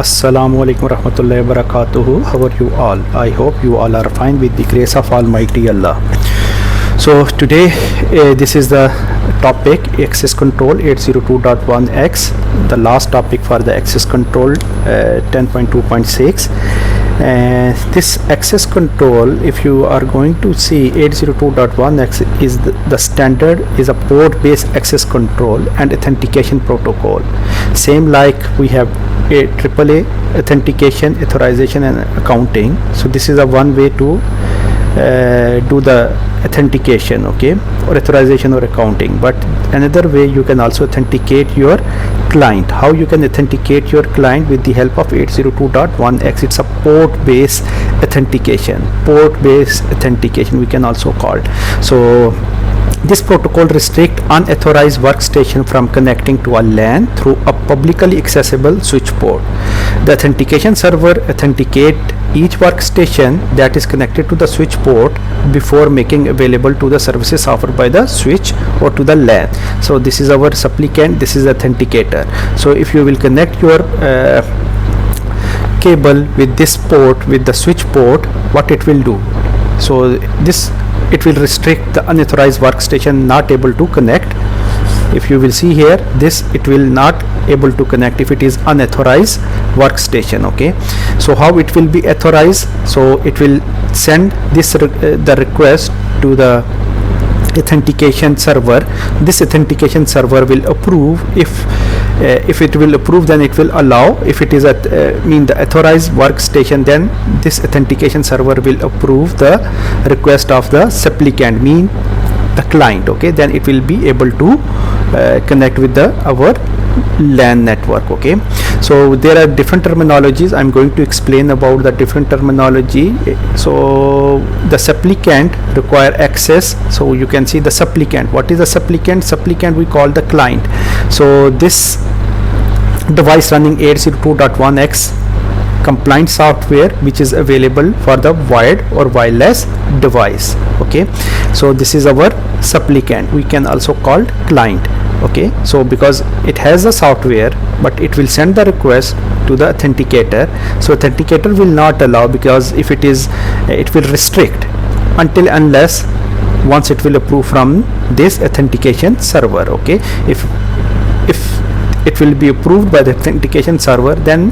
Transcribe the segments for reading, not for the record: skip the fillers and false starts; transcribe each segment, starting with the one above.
Assalamu alaikum warahmatullahi wabarakatuh. How are you all? I hope you all are fine with the grace of Almighty Allah. So today this is the topic access control 802.1x, the last topic for the access control 10.2.6. This access control, if you are going to see 802.1x is the standard is a port based access control and authentication protocol, same like we have a AAA authentication, authorization and accounting. So this is a one way to do the authentication, okay, or authorization or accounting. But another way you can also authenticate your client. How you can authenticate your client with the help of 802.1x? It's a port based authentication, we can also call it. So this protocol restricts unauthorized workstation from connecting to a LAN through a publicly accessible switch port. The authentication server authenticates each workstation that is connected to the switch port before making available to the services offered by the switch or to the LAN. So this is our supplicant, this is authenticator. So if you will connect your cable with this port, with the switch port, what it will do? So this, it will restrict the unauthorized workstation not able to connect. If you will see here, this it will not able to connect if it is unauthorized workstation, okay. So how it will be authorized? So it will send this the request to the authentication server. This authentication server will approve. If it will approve, then it will allow. If it is the authorized workstation, then this authentication server will approve the request of the supplicant, mean the client, okay. Then it will be able to connect with our LAN network, okay. So there are different terminologies. I'm going to explain about the different terminology. So the supplicant require access. So you can see the supplicant. What is a supplicant? Supplicant we call the client. So this device running 802.1x compliant software which is available for the wired or wireless device, okay. So this is our supplicant, we can also call client, okay. So because it has a software, but it will send the request to the authenticator. So authenticator will not allow, because if it is, it will restrict until unless once it will approve from this authentication server, okay. If it will be approved by the authentication server, then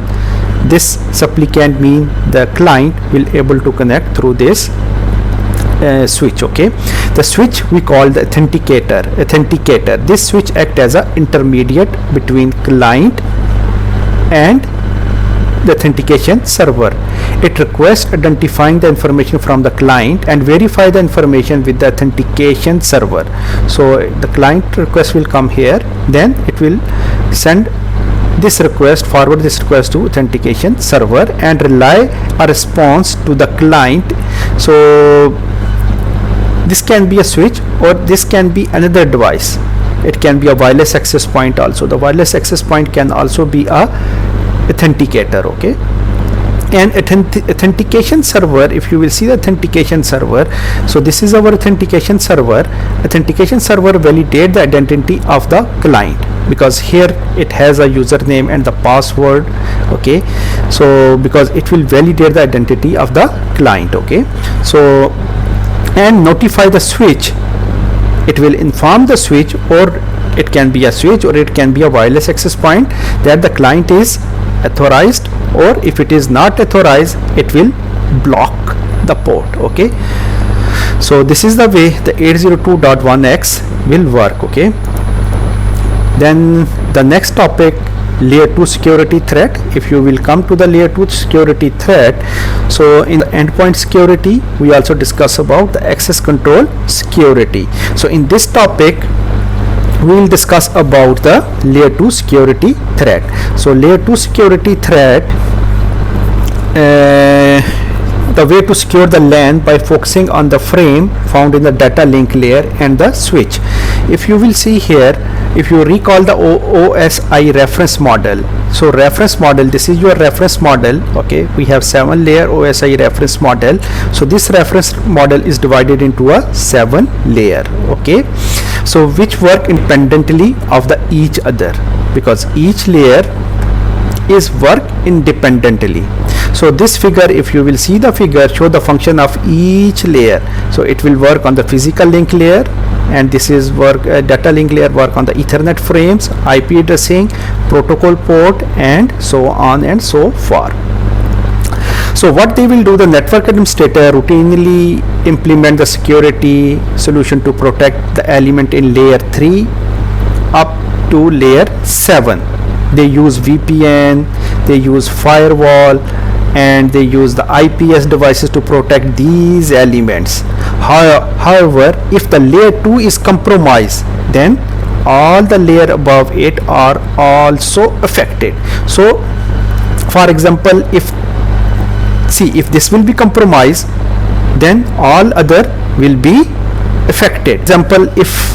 this supplicant, mean the client, will able to connect through this switch, okay. The switch we call the authenticator. This switch act as a intermediate between client and the authentication server. It requests identifying the information from the client and verify the information with the authentication server. So the client request will come here, then it will send this request, forward this request to authentication server and relay a response to the client. So this can be a switch, or this can be another device. It can be a wireless access point also. The wireless access point can also be a authenticator, okay. And authentication server, if you will see the authentication server, so this is our authentication server. Authentication server validate the identity of the client, because here it has a username and the password, okay. So because it will validate the identity of the client, okay. So and notify the switch, it will inform the switch, or it can be a switch or it can be a wireless access point, that the client is authorized, or if it is not authorized, it will block the port, okay. So this is the way the 802.1x will work, okay. Then the next topic, layer 2 security threat. If you will come to the layer 2 security threat, so in the endpoint security we also discuss about the access control security. So in this topic we will discuss about the layer 2 security threat. So layer 2 security threat, the way to secure the LAN by focusing on the frame found in the data link layer and the switch. If you will see here, if you recall the OSI reference model, so reference model, this is your reference model, okay. We have 7 layer OSI reference model. So this reference model is divided into a 7 layer, okay. So which work independently of the each other, because each layer is work independently. So this figure, if you will see the figure, show the function of each layer. So it will work on the physical link layer, and this is work data link layer work on the Ethernet frames, IP addressing, protocol port, and so on and so forth. So what they will do, the network administrator routinely implement the security solution to protect the element in layer 3 up to layer 7. They use VPN, they use firewall, and they use the IPS devices to protect these elements. However, if the layer 2 is compromised, then all the layer above it are also affected. So for example, if this will be compromised, then all other will be affected. Example, if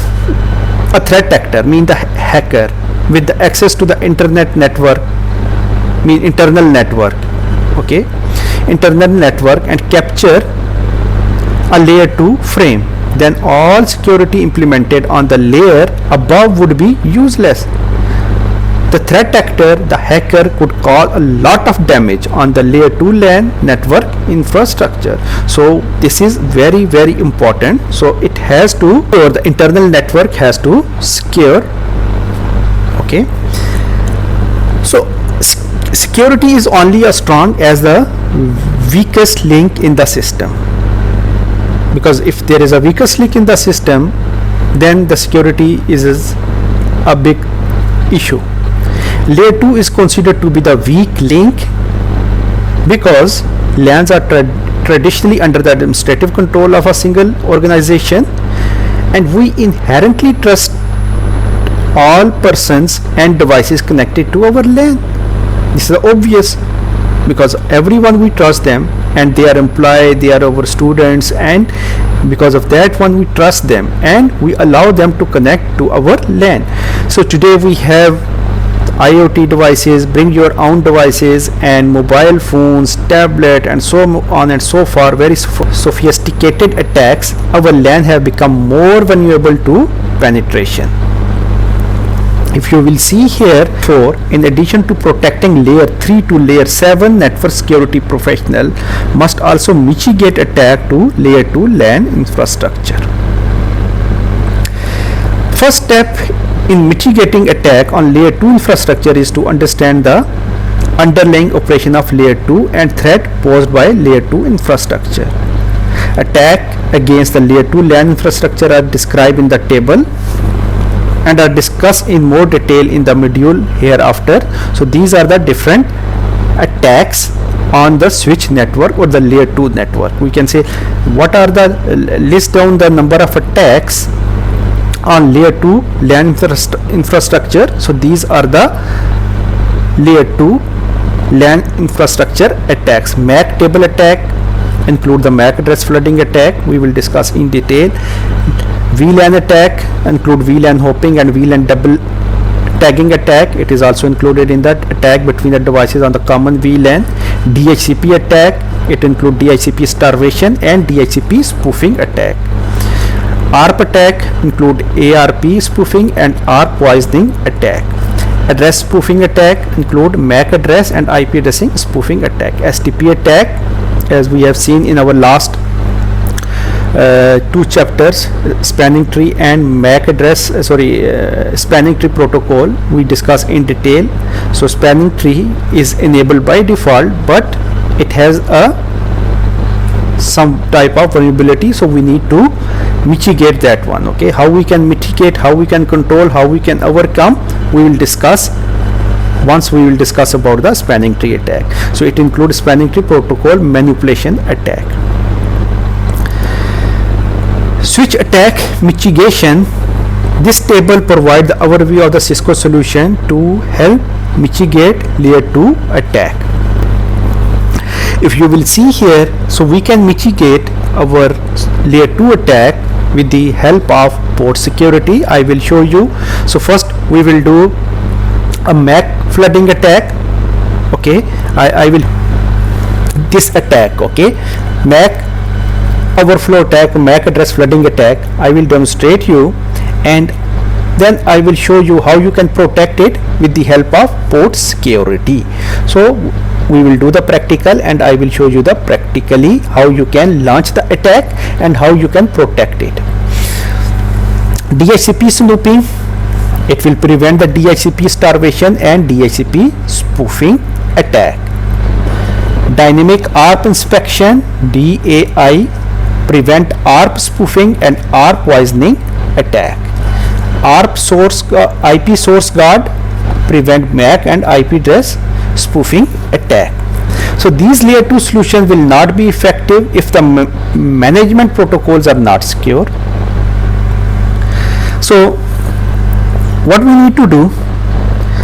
a threat actor, mean the hacker with the access to the internet network, mean internal network, okay, internal network, and capture a layer 2 frame, then all security implemented on the layer above would be useless. The threat actor, the hacker, could cause a lot of damage on the layer 2 LAN network infrastructure. So this is very, very important. So it has to, or the internal network has to secure. Okay. So security is only as strong as the weakest link in the system, because if there is a weakest link in the system, then the security is a big issue. Layer 2 is considered to be the weak link because LANs are traditionally under the administrative control of a single organization, and we inherently trust all persons and devices connected to our LAN. This is obvious, because everyone we trust them, and they are employed, they are our students, and because of that one we trust them and we allow them to connect to our LAN. So today we have IoT devices, bring your own devices, and mobile phones, tablet, and so on and so forth, very sophisticated attacks. Our LAN have become more vulnerable to penetration. If you will see here, in addition to protecting layer 3 to layer 7, network security professional must also mitigate attack to layer 2 LAN infrastructure. First step in mitigating attack on layer 2 infrastructure is to understand the underlying operation of layer 2 and threat posed by layer 2 infrastructure. Attack against the layer 2 LAN infrastructure are described in the table and are discussed in more detail in the module hereafter. So these are the different attacks on the switch network or the layer 2 network. We can say what are the, list down the number of attacks on layer 2 LAN infrastructure. So these are the layer 2 LAN infrastructure attacks. MAC table attack include the MAC address flooding attack, we will discuss in detail. VLAN attack include VLAN hopping and VLAN double tagging attack. It is also included in that attack between the devices on the common VLAN. DHCP attack, it include DHCP starvation and DHCP spoofing attack. ARP attack include ARP spoofing and ARP poisoning attack. Address spoofing attack include MAC address and IP addressing spoofing attack. STP attack, as we have seen in our last two chapters, spanning tree and MAC address, spanning tree protocol, we discuss in detail. So spanning tree is enabled by default, but it has some type of vulnerability, so we need to mitigate that one. Okay, how we can mitigate, how we can control, how we can overcome, we will discuss once we will discuss about the spanning tree attack. So it includes spanning tree protocol manipulation attack. Switch attack mitigation. This table provides the overview of the Cisco solution to help mitigate layer 2 attack. If you will see here, so we can mitigate our layer 2 attack with the help of port security. I will show you. So first we will do a MAC flooding attack. Okay, I will this attack. Okay, MAC overflow attack, MAC address flooding attack. I will demonstrate you, and then I will show you how you can protect it with the help of port security. So we will do the practical, and I will show you the practically how you can launch the attack and how you can protect it. DHCP snooping, it will prevent the DHCP starvation and DHCP spoofing attack. Dynamic ARP inspection, DAI, prevent ARP spoofing and ARP poisoning attack. ARP source IP source guard, prevent MAC and IP address spoofing attack. So these layer 2 solutions will not be effective if the management protocols are not secure. So what we need to do,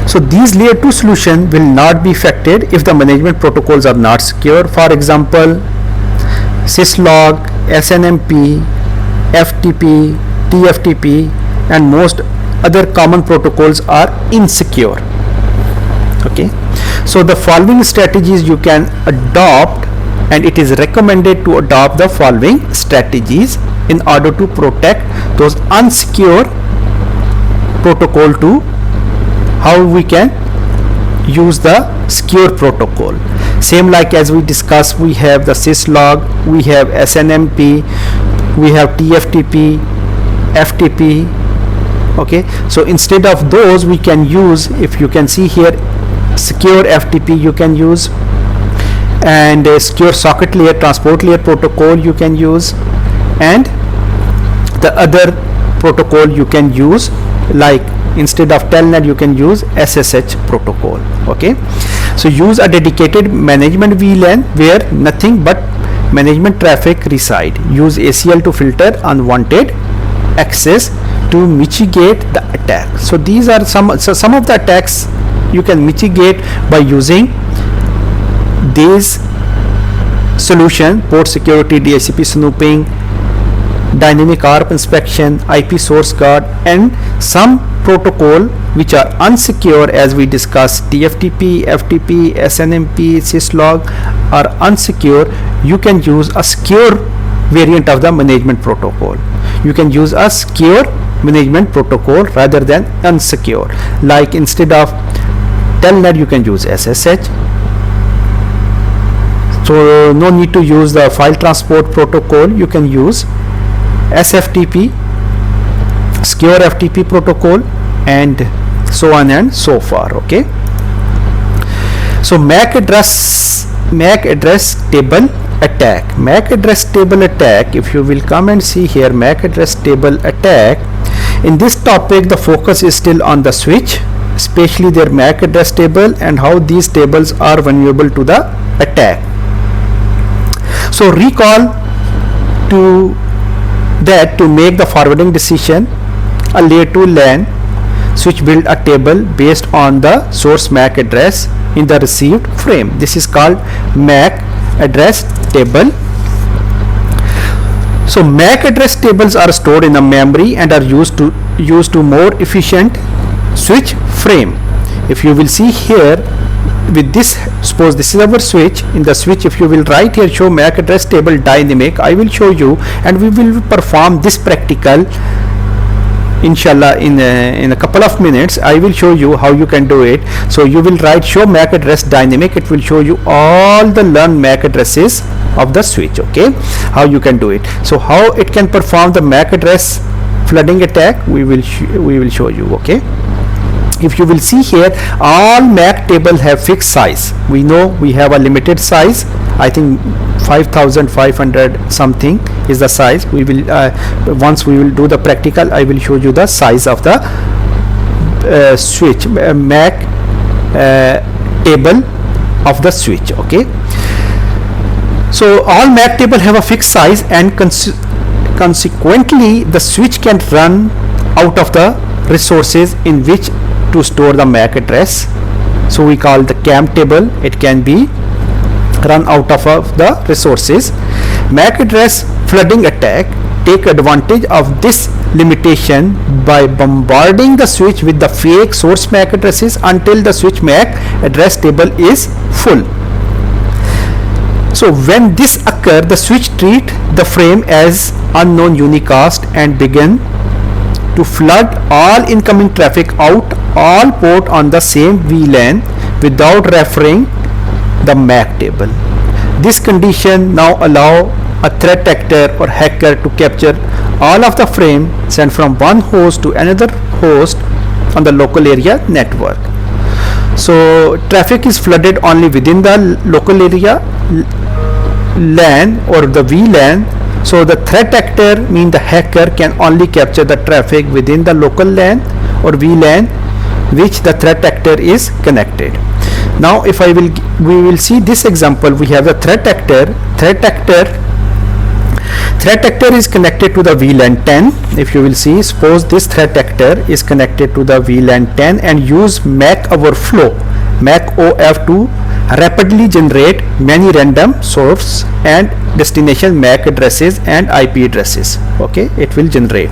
so these layer 2 solution will not be affected if the management protocols are not secure. For example, syslog, SNMP, FTP, TFTP and most other common protocols are insecure. Okay, so the following strategies you can adopt, and it is recommended to adopt the following strategies in order to protect those unsecure protocol to how we can use the secure protocol. Same like as we discussed, we have the syslog, we have SNMP, we have TFTP, FTP. Okay, so instead of those we can use, if you can see here, secure FTP you can use, and secure socket layer, transport layer protocol you can use, and the other protocol you can use, like instead of telnet you can use SSH protocol. Okay, so use a dedicated management VLAN where nothing but management traffic reside. Use ACL to filter unwanted access to mitigate the attack. So these are some of the attacks you can mitigate by using these solution: port security, DHCP snooping, dynamic ARP inspection, IP source guard, and some protocol which are unsecure as we discussed, TFTP, FTP, SNMP, syslog are unsecure. You can use a secure variant of the management protocol. You can use a secure management protocol rather than unsecure. Like instead of telnet you can use SSH. So no need to use the file transport protocol. You can use SFTP, secure FTP protocol, and so on and so far. Okay, so MAC address table attack. MAC address table attack, if you will come and see here, MAC address table attack, in this topic the focus is still on the switch, especially their MAC address table and how these tables are vulnerable to the attack. So recall to that to make the forwarding decision, a layer 2 LAN switch build a table based on the source MAC address in the received frame. This is called MAC address table. So MAC address tables are stored in a memory and are used to more efficient switch frame. If you will see here with this, suppose this is our switch. In the switch, if you will write here show MAC address table dynamic, I will show you and we will perform this practical inshallah in a couple of minutes. I will show you how you can do it. So you will write show MAC address dynamic, it will show you all the learned MAC addresses of the switch. Okay, how you can do it. So how it can perform the MAC address flooding attack, we will show you. Okay, if you will see here, all MAC tables have fixed size. We know we have a limited size. I think 5500 something is the size. We will once we will do the practical, I will show you the size of the switch MAC table of the switch. Okay, so all MAC table have a fixed size, and consequently the switch can run out of the resources in which to store the MAC address. So we call the CAM table. It can be run out of the resources. MAC address flooding attack take advantage of this limitation by bombarding the switch with the fake source MAC addresses until the switch MAC address table is full. So when this occurs, the switch treat the frame as unknown unicast and begin to flood all incoming traffic out all port on the same VLAN without referring the MAC table. This condition now allow a threat actor or hacker to capture all of the frame sent from one host to another host on the local area network. So traffic is flooded only within the local area LAN or the VLAN. So the threat actor means the hacker can only capture the traffic within the local LAN or VLAN which the threat actor is connected. Now if we will see this example. We have a threat actor. Threat actor is connected to the VLAN 10. If you will see, suppose this threat actor is connected to the VLAN 10 and use MAC overflow, MAC OF to rapidly generate many random source and destination MAC addresses and IP addresses. Okay, it will generate.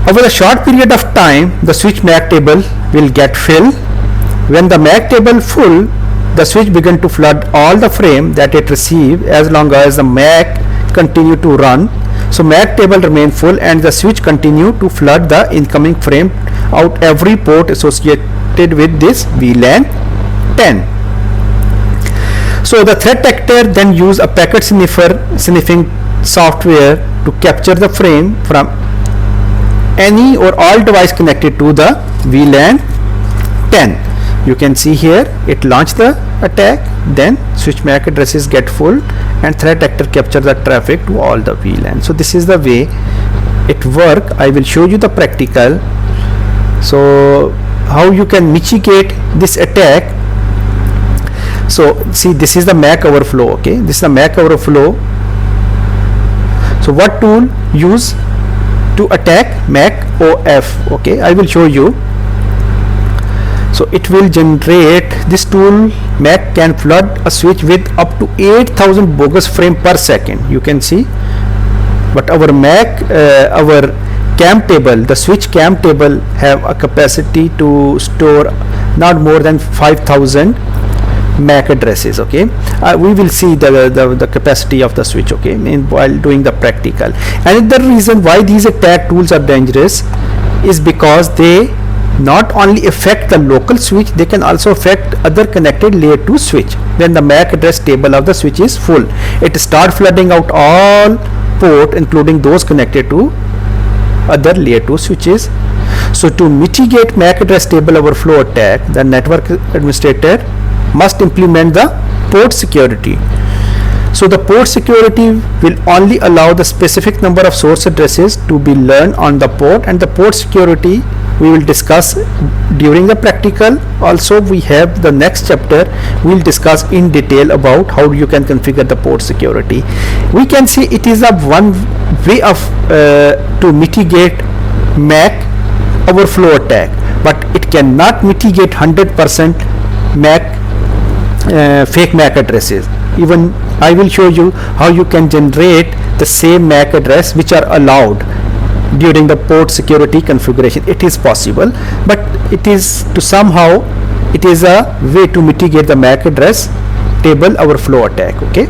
Over a short period of time, the switch MAC table will get filled. When the MAC table full, the switch begin to flood all the frame that it receive as long as the MAC continue to run. So MAC table remain full and the switch continue to flood the incoming frame out every port associated with this VLAN 10. So the threat actor then use a packet sniffing software to capture the frame from any or all device connected to the VLAN 10. You can see here it launched the attack, then switch MAC addresses get full and threat actor capture the traffic to all the VLAN. So this is the way it work. I will show you the practical. So how you can mitigate this attack. So see, this is the MAC overflow. Okay, this is the MAC overflow. So what tool use to attack MAC OF? Okay, I will show you. So it will generate, this tool MAC can flood a switch with up to 8000 bogus frame per second. You can see, but our MAC, our CAM table, the switch CAM table have a capacity to store not more than 5000 MAC addresses. Okay, we will see the capacity of the switch. Okay, while doing the practical. Another reason why these attack tools are dangerous is because they not only affect the local switch, they can also affect other connected layer 2 switch. When the MAC address table of the switch is full, it start flooding out all port including those connected to other layer 2 switches. So to mitigate MAC address table overflow attack, the network administrator must implement the port security. So the port security will only allow the specific number of source addresses to be learned on the port, and the port security we will discuss during the practical. Also we have the next chapter, we will discuss in detail about how you can configure the port security. We can see it is a one way of to mitigate MAC overflow attack, but it cannot mitigate 100% MAC fake MAC addresses. Even I will show you how you can generate the same MAC address which are allowed during the port security configuration. It is possible, but it is to somehow it is a way to mitigate the MAC address table overflow attack. Okay,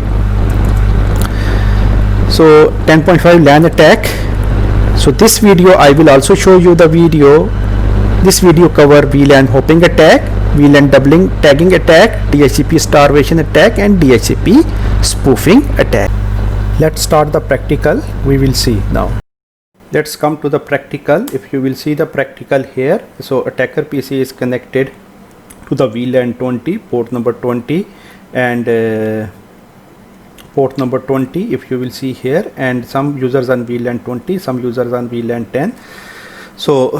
so 10.5 LAN attack. So this video I will also show you the video. This video cover VLAN hopping attack, VLAN doubling tagging attack, DHCP starvation attack and DHCP spoofing attack. Let's start the practical. We will see now. Let's come to the practical. If you will see the practical here, so attacker PC is connected to the VLAN 20 port number 20 and port number 20 if you will see here, and some users on VLAN 20, some users on VLAN 10. So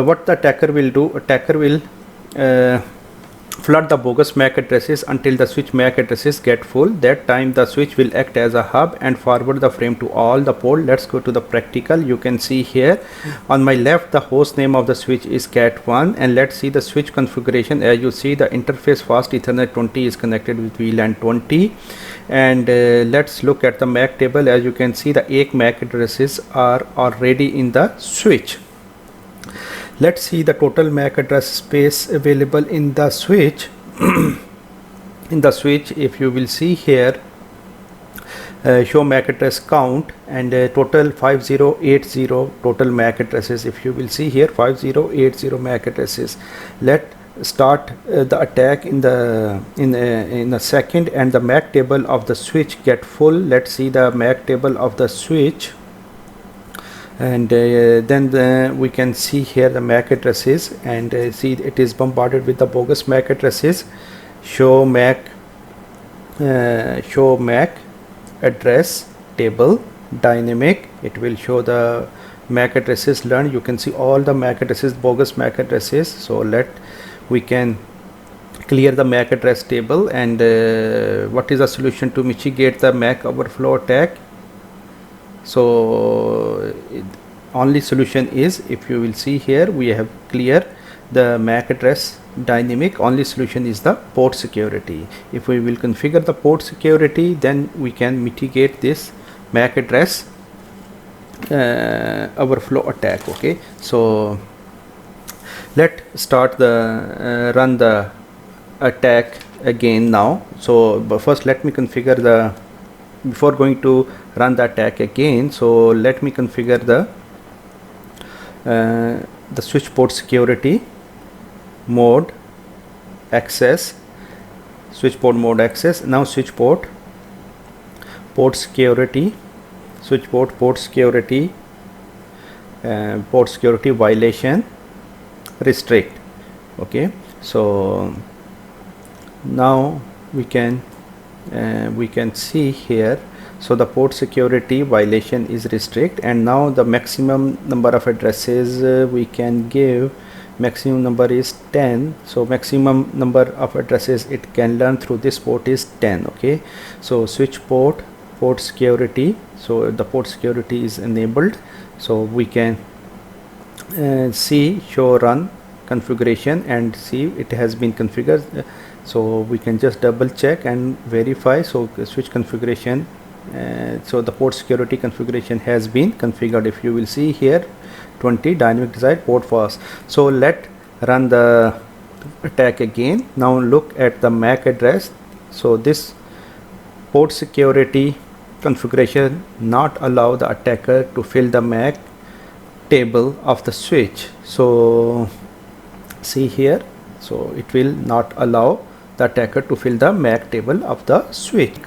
what the attacker will do, attacker will flood the bogus MAC addresses until the switch MAC addresses get full. That time the switch will act as a hub and forward the frame to all the port. Let's go to the practical. You can see here on my left the host name of the switch is cat1, and let's see the switch configuration. As you see, the interface fast Ethernet 20 is connected with VLAN 20, and let's look at the MAC table. As you can see, the 8 MAC addresses are already in the switch. Let's see the total MAC address space available in the switch. In the switch, if you will see here, show MAC address count, and total 5080 total MAC addresses. If you will see here, 5080 MAC addresses. Let start the attack in a second, and the MAC table of the switch get full. Let's see the MAC table of the switch, and then we can see here the MAC addresses, and see it is bombarded with the bogus MAC addresses. Show MAC address table dynamic. It will show the MAC addresses learned. You can see all the MAC addresses, bogus MAC addresses. So we can clear the MAC address table. And what is the solution to mitigate the MAC overflow attack? So only solution is, if you will see here, we have clear the MAC address dynamic. Only solution is the port security. If we will configure the port security, then we can mitigate this MAC address overflow attack. Okay, so let's start the run the attack again now. So but first let me configure the, before going to run the attack again, so let me configure the switch port security mode access, switch port mode access. Now switch port security, switch port security violation restrict. Okay, so now we can see here. So the port security violation is restrict, and now the maximum number of addresses we can give, maximum number is 10. So maximum number of addresses it can learn through this port is 10. Okay, so switch port security, so the port security is enabled. So we can see show run configuration and see it has been configured. So we can just double check and verify. So switch configuration, so the port security configuration has been configured. If you will see here, 20 dynamic desired port fast. So let run the attack again. Now look at the MAC address. So this port security configuration not allow the attacker to fill the MAC table of the switch. So see here, so it will not allow the attacker to fill the MAC table of the switch.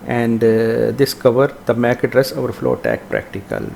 And this cover the MAC address overflow attack practical.